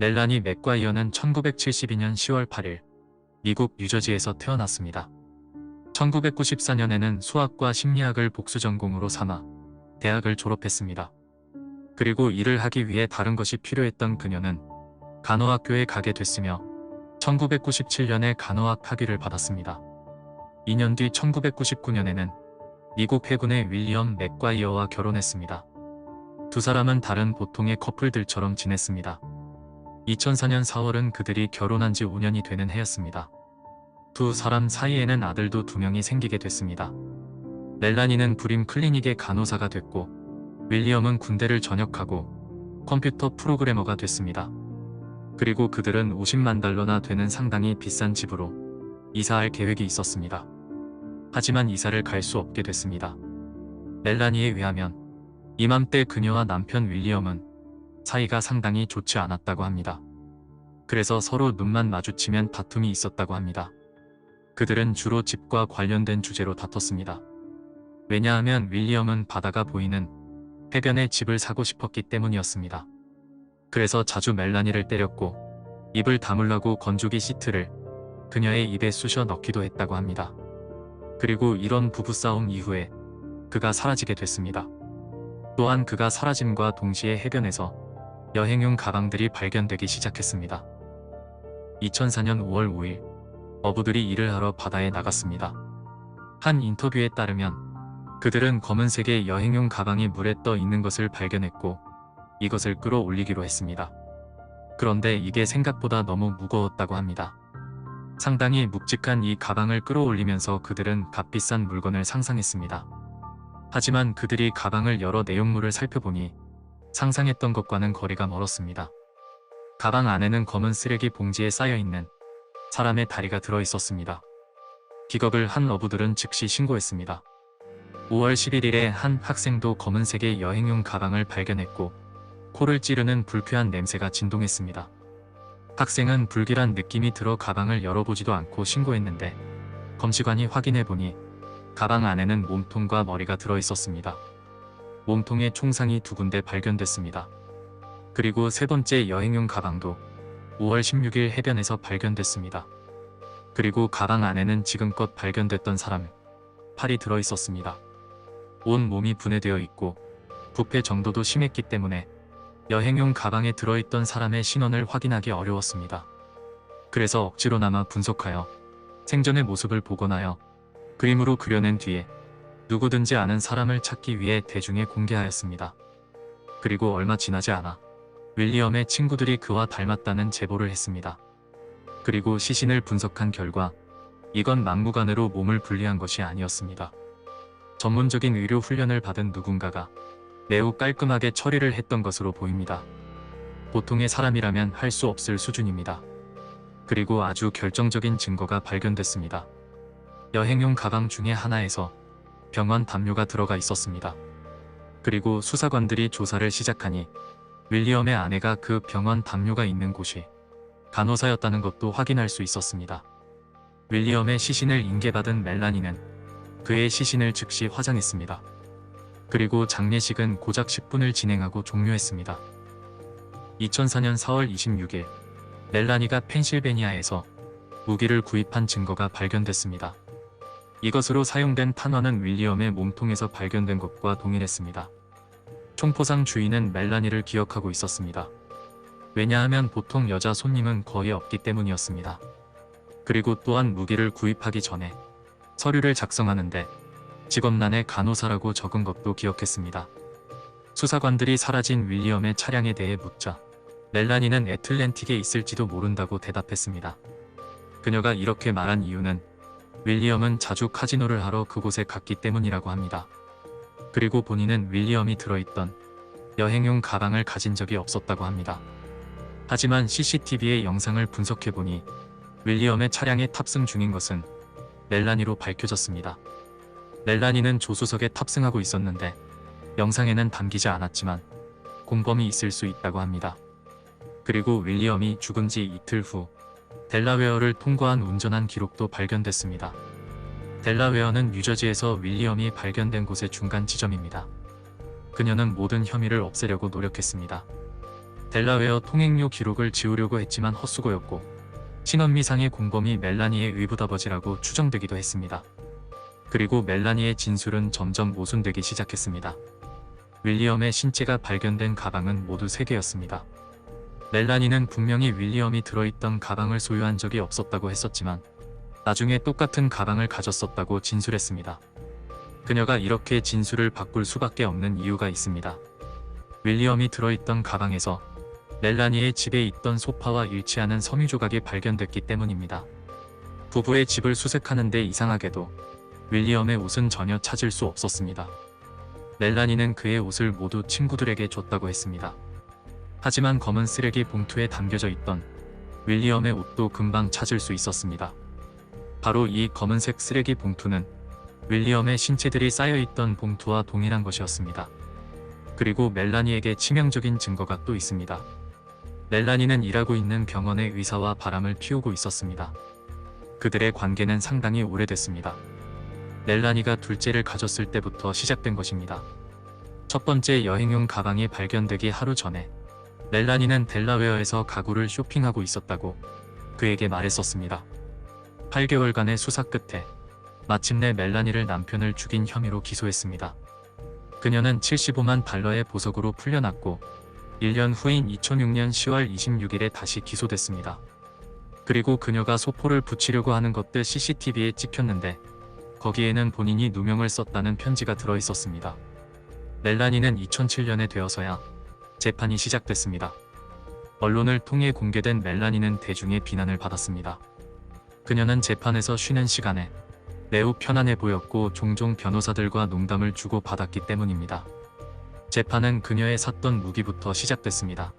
멜라니 맥과이어는 1972년 10월 8일 미국 뉴저지에서 태어났습니다. 1994년에는 수학과 심리학을 복수 전공으로 삼아 대학을 졸업했습니다. 그리고 일을 하기 위해 다른 것이 필요했던 그녀는 간호학교에 가게 됐으며 1997년에 간호학 학위를 받았습니다. 2년 뒤 1999년에는 미국 해군의 윌리엄 맥과이어와 결혼했습니다. 두 사람은 다른 보통의 커플들처럼 지냈습니다. 2004년 4월은 그들이 결혼한 지 5년이 되는 해였습니다. 두 사람 사이에는 아들도 2명이 생기게 됐습니다. 멜라니는 불임 클리닉의 간호사가 됐고 윌리엄은 군대를 전역하고 컴퓨터 프로그래머가 됐습니다. 그리고 그들은 $50만 되는 상당히 비싼 집으로 이사할 계획이 있었습니다. 하지만 이사를 갈 수 없게 됐습니다. 멜라니에 의하면 이맘때 그녀와 남편 윌리엄은 사이가 상당히 좋지 않았다고 합니다. 그래서 서로 눈만 마주치면 다툼이 있었다고 합니다. 그들은 주로 집과 관련된 주제로 다퉜습니다. 왜냐하면 윌리엄은 바다가 보이는 해변에 집을 사고 싶었기 때문이었습니다. 그래서 자주 멜라니를 때렸고 입을 다물라고 건조기 시트를 그녀의 입에 쑤셔 넣기도 했다고 합니다. 그리고 이런 부부싸움 이후에 그가 사라지게 됐습니다. 또한 그가 사라짐과 동시에 해변에서 여행용 가방들이 발견되기 시작했습니다. 2004년 5월 5일 어부들이 일을 하러 바다에 나갔습니다. 한 인터뷰에 따르면 그들은 검은색의 여행용 가방이 물에 떠 있는 것을 발견했고 이것을 끌어올리기로 했습니다. 그런데 이게 생각보다 너무 무거웠다고 합니다. 상당히 묵직한 이 가방을 끌어올리면서 그들은 값비싼 물건을 상상했습니다. 하지만 그들이 가방을 열어 내용물을 살펴보니 상상했던 것과는 거리가 멀었습니다. 가방 안에는 검은 쓰레기 봉지에 쌓여있는 사람의 다리가 들어있었습니다. 기겁을 한 어부들은 즉시 신고했습니다. 5월 11일에 한 학생도 검은색의 여행용 가방을 발견했고 코를 찌르는 불쾌한 냄새가 진동했습니다. 학생은 불길한 느낌이 들어 가방을 열어보지도 않고 신고했는데 검시관이 확인해보니 가방 안에는 몸통과 머리가 들어있었습니다. 몸통에 총상이 2군데 발견됐습니다. 그리고 세 번째 여행용 가방도 5월 16일 해변에서 발견됐습니다. 그리고 가방 안에는 지금껏 발견됐던 사람 팔이 들어있었습니다. 온 몸이 분해되어 있고 부패 정도도 심했기 때문에 여행용 가방에 들어있던 사람의 신원을 확인하기 어려웠습니다. 그래서 억지로나마 분석하여 생전의 모습을 복원하여 그림으로 그려낸 뒤에 누구든지 아는 사람을 찾기 위해 대중에 공개하였습니다. 그리고 얼마 지나지 않아 윌리엄의 친구들이 그와 닮았다는 제보를 했습니다. 그리고 시신을 분석한 결과 이건 막무가내로 몸을 분리한 것이 아니었습니다. 전문적인 의료 훈련을 받은 누군가가 매우 깔끔하게 처리를 했던 것으로 보입니다. 보통의 사람이라면 할 수 없을 수준입니다. 그리고 아주 결정적인 증거가 발견됐습니다. 여행용 가방 중에 하나에서 병원 담요가 들어가 있었습니다. 그리고 수사관들이 조사를 시작하니 윌리엄의 아내가 그 병원 담요가 있는 곳이 간호사였다는 것도 확인할 수 있었습니다. 윌리엄의 시신을 인계받은 멜라니는 그의 시신을 즉시 화장했습니다. 그리고 장례식은 고작 10분을 진행하고 종료했습니다. 2004년 4월 26일 멜라니가 펜실베니아에서 무기를 구입한 증거가 발견됐습니다. 이것으로 사용된 탄환은 윌리엄의 몸통에서 발견된 것과 동일했습니다. 총포상 주인은 멜라니를 기억하고 있었습니다. 왜냐하면 보통 여자 손님은 거의 없기 때문이었습니다. 그리고 또한 무기를 구입하기 전에 서류를 작성하는데 직업란에 간호사라고 적은 것도 기억했습니다. 수사관들이 사라진 윌리엄의 차량에 대해 묻자 멜라니는 애틀랜틱에 있을지도 모른다고 대답했습니다. 그녀가 이렇게 말한 이유는 윌리엄은 자주 카지노를 하러 그곳에 갔기 때문이라고 합니다. 그리고 본인은 윌리엄이 들어있던 여행용 가방을 가진 적이 없었다고 합니다. 하지만 CCTV의 영상을 분석해보니 윌리엄의 차량에 탑승 중인 것은 멜라니로 밝혀졌습니다. 멜라니는 조수석에 탑승하고 있었는데 영상에는 담기지 않았지만 공범이 있을 수 있다고 합니다. 그리고 윌리엄이 죽은 지 이틀 후 델라웨어를 통과한 운전한 기록도 발견됐습니다. 델라웨어는 뉴저지에서 윌리엄이 발견된 곳의 중간 지점입니다. 그녀는 모든 혐의를 없애려고 노력했습니다. 델라웨어 통행료 기록을 지우려고 했지만 헛수고였고 신원미상의 공범이 멜라니의 의붓아버지라고 추정되기도 했습니다. 그리고 멜라니의 진술은 점점 모순되기 시작했습니다. 윌리엄의 신체가 발견된 가방은 모두 3개였습니다. 멜라니는 분명히 윌리엄이 들어있던 가방을 소유한 적이 없었다고 했었지만 나중에 똑같은 가방을 가졌었다고 진술했습니다. 그녀가 이렇게 진술을 바꿀 수밖에 없는 이유가 있습니다. 윌리엄이 들어있던 가방에서 멜라니의 집에 있던 소파와 일치하는 섬유 조각이 발견됐기 때문입니다. 부부의 집을 수색하는데 이상하게도 윌리엄의 옷은 전혀 찾을 수 없었습니다. 멜라니는 그의 옷을 모두 친구들에게 줬다고 했습니다. 하지만 검은 쓰레기 봉투에 담겨져 있던 윌리엄의 옷도 금방 찾을 수 있었습니다. 바로 이 검은색 쓰레기 봉투는 윌리엄의 신체들이 쌓여있던 봉투와 동일한 것이었습니다. 그리고 멜라니에게 치명적인 증거가 또 있습니다. 멜라니는 일하고 있는 병원의 의사와 바람을 피우고 있었습니다. 그들의 관계는 상당히 오래됐습니다. 멜라니가 둘째를 가졌을 때부터 시작된 것입니다. 첫 번째 여행용 가방이 발견되기 하루 전에 멜라니는 델라웨어에서 가구를 쇼핑하고 있었다고 그에게 말했었습니다. 8개월간의 수사 끝에 마침내 멜라니를 남편을 죽인 혐의로 기소했습니다. 그녀는 75만 달러의 보석으로 풀려났고 1년 후인 2006년 10월 26일에 다시 기소됐습니다. 그리고 그녀가 소포를 붙이려고 하는 것들 CCTV에 찍혔는데 거기에는 본인이 누명을 썼다는 편지가 들어있었습니다. 멜라니는 2007년에 되어서야 재판이 시작됐습니다. 언론을 통해 공개된 멜라니는 대중의 비난을 받았습니다. 그녀는 재판에서 쉬는 시간에 매우 편안해 보였고 종종 변호사들과 농담을 주고 받았기 때문입니다. 재판은 그녀의 샀던 무기부터 시작됐습니다.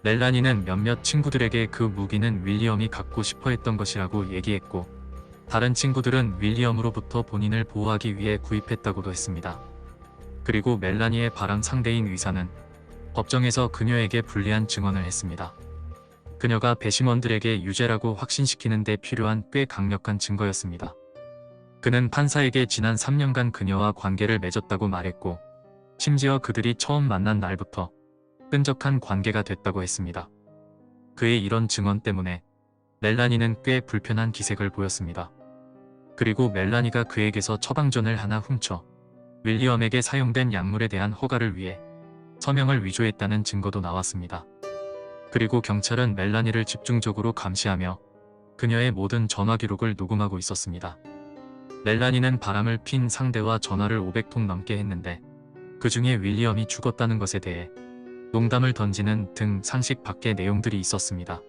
멜라니는 몇몇 친구들에게 그 무기는 윌리엄이 갖고 싶어 했던 것이라고 얘기했고 다른 친구들은 윌리엄으로부터 본인을 보호하기 위해 구입했다고도 했습니다. 그리고 멜라니의 바람 상대인 의사는 법정에서 그녀에게 불리한 증언을 했습니다. 그녀가 배심원들에게 유죄라고 확신시키는 데 필요한 꽤 강력한 증거였습니다. 그는 판사에게 지난 3년간 그녀와 관계를 맺었다고 말했고 심지어 그들이 처음 만난 날부터 끈적한 관계가 됐다고 했습니다. 그의 이런 증언 때문에 멜라니는 꽤 불편한 기색을 보였습니다. 그리고 멜라니가 그에게서 처방전을 하나 훔쳐 윌리엄에게 사용된 약물에 대한 허가를 위해 서명을 위조했다는 증거도 나왔습니다. 그리고 경찰은 멜라니를 집중적으로 감시하며 그녀의 모든 전화 기록을 녹음하고 있었습니다. 멜라니는 바람을 핀 상대와 전화를 500통 넘게 했는데 그 중에 윌리엄이 죽었다는 것에 대해 농담을 던지는 등 상식 밖의 내용들이 있었습니다.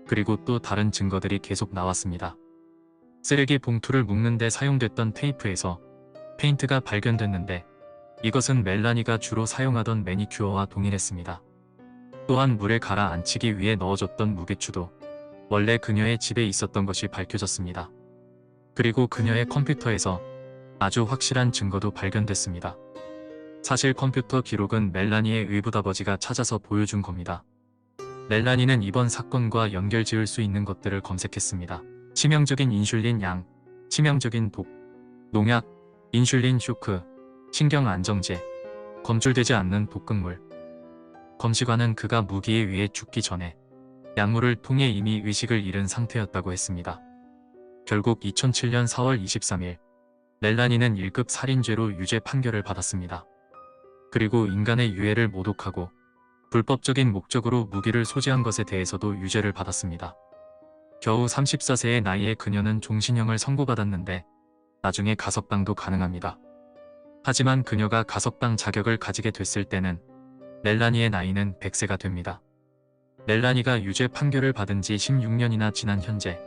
그리고 또 다른 증거들이 계속 나왔습니다. 쓰레기 봉투를 묶는 데 사용됐던 테이프에서 페인트가 발견됐는데 이것은 멜라니가 주로 사용하던 매니큐어와 동일했습니다. 또한 물에 가라앉히기 위해 넣어줬던 무게추도 원래 그녀의 집에 있었던 것이 밝혀졌습니다. 그리고 그녀의 컴퓨터에서 아주 확실한 증거도 발견됐습니다. 사실 컴퓨터 기록은 멜라니의 의붓아버지가 찾아서 보여준 겁니다. 멜라니는 이번 사건과 연결 지을 수 있는 것들을 검색했습니다. 치명적인 인슐린 양, 치명적인 독, 농약, 인슐린 쇼크, 신경안정제, 검출되지 않는 독극물. 검시관은 그가 무기에 의해 죽기 전에 약물을 통해 이미 의식을 잃은 상태였다고 했습니다. 결국 2007년 4월 23일 멜라니는 1급 살인죄로 유죄 판결을 받았습니다. 그리고 인간의 유해를 모독하고 불법적인 목적으로 무기를 소지한 것에 대해서도 유죄를 받았습니다. 겨우 34세의 나이에 그녀는 종신형을 선고받았는데 나중에 가석방도 가능합니다. 하지만 그녀가 가석방 자격을 가지게 됐을 때는 멜라니의 나이는 100세가 됩니다. 멜라니가 유죄 판결을 받은 지 16년이나 지난 현재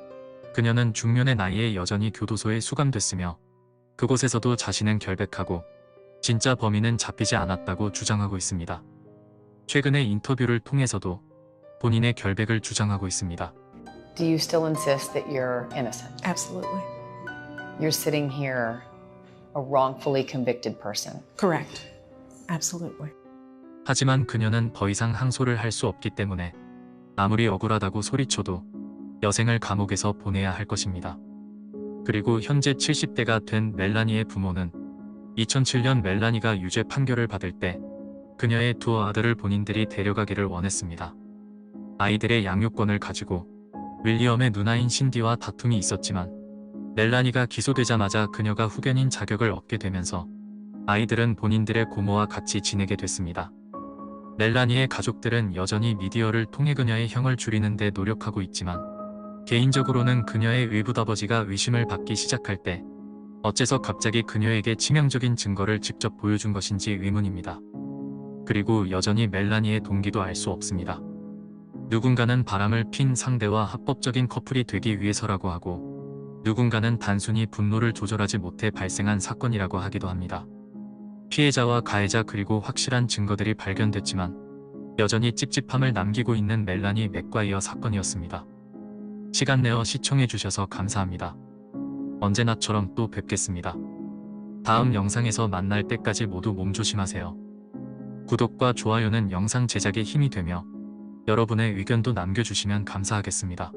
그녀는 중년의 나이에 여전히 교도소에 수감됐으며 그곳에서도 자신은 결백하고 진짜 범인은 잡히지 않았다고 주장하고 있습니다. 최근의 인터뷰를 통해서도 본인의 결백을 주장하고 있습니다. Do you still insist that you're innocent? Absolutely. You're sitting here a wrongfully convicted person. Correct. Absolutely. 하지만 그녀는 더 이상 항소를 할 수 없기 때문에 아무리 억울하다고 소리쳐도 여생을 감옥에서 보내야 할 것입니다. 그리고 현재 70대가 된 멜라니의 부모는 2007년 멜라니가 유죄 판결을 받을 때 그녀의 두 아들을 본인들이 데려가기를 원했습니다. 아이들의 양육권을 가지고 윌리엄의 누나인 신디와 다툼이 있었지만 멜라니가 기소되자마자 그녀가 후견인 자격을 얻게 되면서 아이들은 본인들의 고모와 같이 지내게 됐습니다. 멜라니의 가족들은 여전히 미디어를 통해 그녀의 형을 줄이는 데 노력하고 있지만 개인적으로는 그녀의 외부아버지가 의심을 받기 시작할 때 어째서 갑자기 그녀에게 치명적인 증거를 직접 보여준 것인지 의문입니다. 그리고 여전히 멜라니의 동기도 알 수 없습니다. 누군가는 바람을 핀 상대와 합법적인 커플이 되기 위해서라고 하고 누군가는 단순히 분노를 조절하지 못해 발생한 사건이라고 하기도 합니다. 피해자와 가해자 그리고 확실한 증거들이 발견됐지만 여전히 찝찝함을 남기고 있는 멜라니 맥과이어 사건이었습니다. 시간 내어 시청해주셔서 감사합니다. 언제나처럼 또 뵙겠습니다. 다음 영상에서 만날 때까지 모두 몸조심하세요. 구독과 좋아요는 영상 제작에 힘이 되며 여러분의 의견도 남겨주시면 감사하겠습니다.